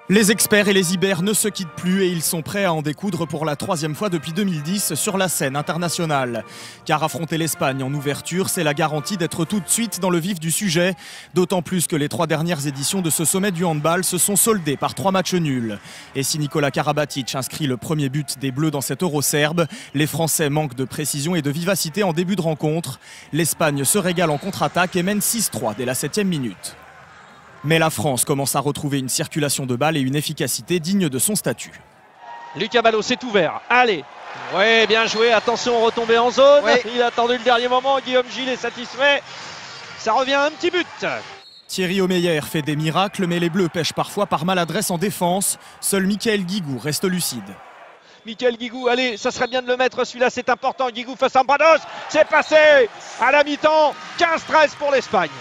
Les experts et les Ibères ne se quittent plus et ils sont prêts à en découdre pour la troisième fois depuis 2010 sur la scène internationale. Car affronter l'Espagne en ouverture, c'est la garantie d'être tout de suite dans le vif du sujet. D'autant plus que les 3 dernières éditions de ce sommet du handball se sont soldées par 3 matchs nuls. Et si Nikola Karabatic inscrit le premier but des Bleus dans cet Euro serbe, les Français manquent de précision et de vivacité en début de rencontre. L'Espagne se régale en contre-attaque et mène 6-3 dès la 7e minute. Mais la France commence à retrouver une circulation de balles et une efficacité digne de son statut. Lucas Ballot, c'est ouvert. Allez. Ouais, bien joué. Attention, retombé en zone. Ouais. Il a attendu le dernier moment. Guillaume Gilles est satisfait. Ça revient à un petit but. Thierry Omeyer fait des miracles, mais les Bleus pêchent parfois par maladresse en défense. Seul Michael Guigou reste lucide. Michael Guigou, allez, ça serait bien de le mettre celui-là, c'est important. Guigou face à Brados. C'est passé à la mi-temps. 15-13 pour l'Espagne.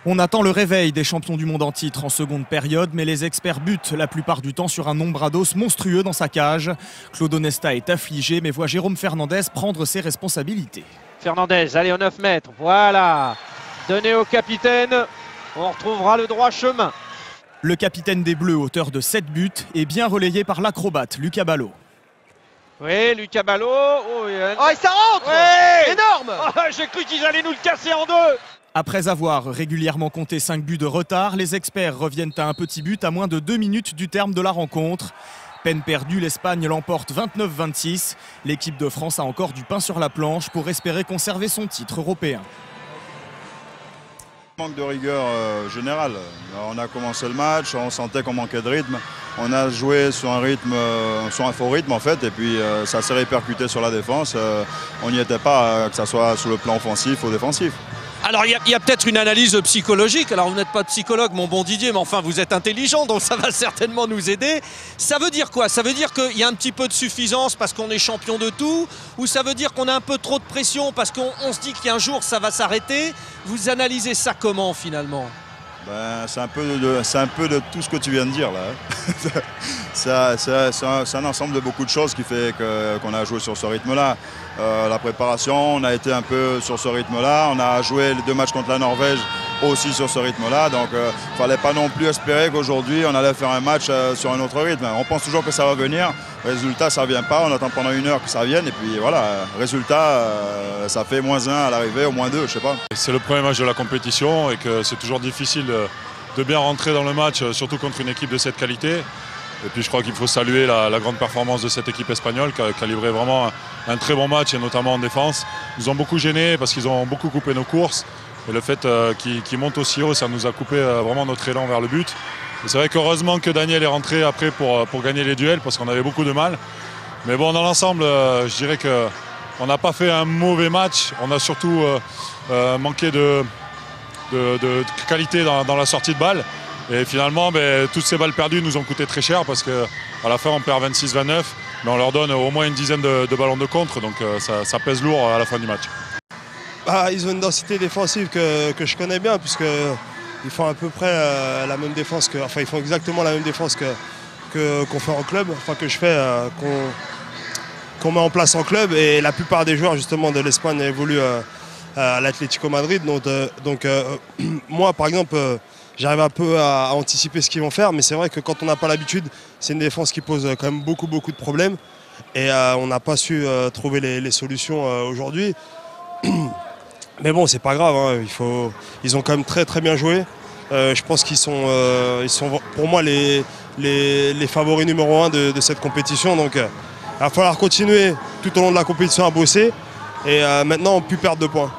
On attend le réveil des champions du monde en titre en seconde période, mais les experts butent la plupart du temps sur un Brados monstrueux dans sa cage. Claude Onesta est affligé, mais voit Jérôme Fernandez prendre ses responsabilités. Fernandez, allez, aux 9 mètres, voilà. Donné au capitaine, on retrouvera le droit chemin. Le capitaine des Bleus, auteur de 7 buts, est bien relayé par l'acrobate Lucas Ballot. Oui, Lucas Ballot. Oh, et ça rentre, ouais. Énorme. Oh, j'ai cru qu'ils allaient nous le casser en deux. Après avoir régulièrement compté 5 buts de retard, les experts reviennent à un petit but à moins de 2 minutes du terme de la rencontre. Peine perdue, l'Espagne l'emporte 29-26. L'équipe de France a encore du pain sur la planche pour espérer conserver son titre européen. Manque de rigueur générale. On a commencé le match, on sentait qu'on manquait de rythme. On a joué sur un rythme, sur un faux rythme en fait, et puis ça s'est répercuté sur la défense. On n'y était pas, que ce soit sur le plan offensif ou défensif. Alors il y a peut-être une analyse psychologique, alors vous n'êtes pas psychologue mon bon Didier, mais enfin vous êtes intelligent donc ça va certainement nous aider. Ça veut dire quoi? Ça veut dire qu'il y a un petit peu de suffisance parce qu'on est champion de tout, ou ça veut dire qu'on a un peu trop de pression parce qu'on se dit qu'un jour ça va s'arrêter? Vous analysez ça comment finalement? C'est un peu de tout ce que tu viens de dire là. C'est un ensemble de beaucoup de choses qui fait qu'on a joué sur ce rythme-là. La préparation, on a été un peu sur ce rythme-là. On a joué les 2 matchs contre la Norvège aussi sur ce rythme-là. Donc il ne fallait pas non plus espérer qu'aujourd'hui on allait faire un match sur un autre rythme. On pense toujours que ça va venir. Résultat, ça ne vient pas. On attend pendant 1 heure que ça vienne. Et puis voilà, résultat, ça fait -1 à l'arrivée ou -2, je sais pas. C'est le premier match de la compétition et que c'est toujours difficile de bien rentrer dans le match, surtout contre une équipe de cette qualité. Et puis je crois qu'il faut saluer la grande performance de cette équipe espagnole qui a livré vraiment un très bon match, et notamment en défense. Ils nous ont beaucoup gênés parce qu'ils ont beaucoup coupé nos courses. Et le fait qu'ils montent aussi haut, ça nous a coupé vraiment notre élan vers le but. Et c'est vrai qu'heureusement que Daniel est rentré après pour gagner les duels parce qu'on avait beaucoup de mal. Mais bon, dans l'ensemble, je dirais qu'on n'a pas fait un mauvais match. On a surtout manqué de qualité dans la sortie de balle. Et finalement, toutes ces balles perdues nous ont coûté très cher parce qu'à la fin, on perd 26-29, mais on leur donne au moins une dizaine de ballons de contre, donc ça pèse lourd à la fin du match. Ils ont une densité défensive que je connais bien, puisqu'ils font à peu près la même défense, ils font exactement la même défense qu'on fait en club, que je fais, qu'on met en place en club, et la plupart des joueurs justement de l'Espagne évoluent à l'Atlético Madrid. Donc moi, par exemple, j'arrive un peu à anticiper ce qu'ils vont faire, mais c'est vrai que quand on n'a pas l'habitude, c'est une défense qui pose quand même beaucoup de problèmes. Et on n'a pas su trouver les solutions aujourd'hui. Mais bon, c'est pas grave, hein. Ils ont quand même très bien joué. Je pense qu'ils sont pour moi les favoris numéro 1 de cette compétition. Donc il va falloir continuer tout au long de la compétition à bosser. Et maintenant, on ne peut plus perdre de points.